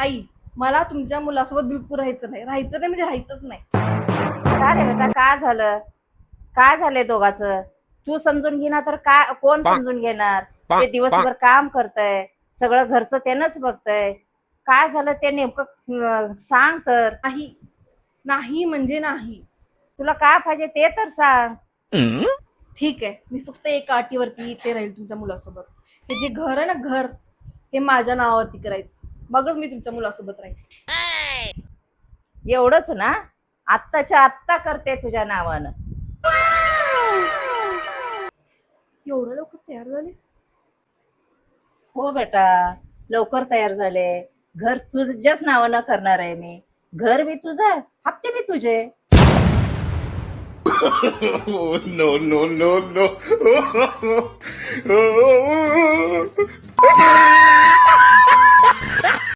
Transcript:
आई, मला तुमच्या मुलासोबत बिलकुल राहायचं नाही म्हणजे राहायचंच नाही. का रे बेटा, काय झालं? काय झालंय दोघाचं? तू समजून घेणार तर काय, कोण समजून घेणार? ते दिवसभर काम करतय, सगळं घरचं त्यानंच बघतय. काय झालं ते नेमकं सांग तर. नाही, नाही म्हणजे नाही. तुला काय पाहिजे ते तर सांग. ठीक आहे, मी फक्त एका अटीवरती इथे राहील तुमच्या मुलासोबत. हे जे घर आहे ना, घर, हे माझ्या नावावरती करायचं. मगच मी तुमच्या मुलासोबत राहील. एवढंच ना? आत्ताच्या आत्ता करते तुझ्या नावानं. एवढं लवकर तयार झाले? हो बेटा, लवकर तयार झाले. घर तुझ्याच नावानं करणार आहे मी. घर बी तुझं, हप्ते बी तुझे. Oh, no, no, no, no.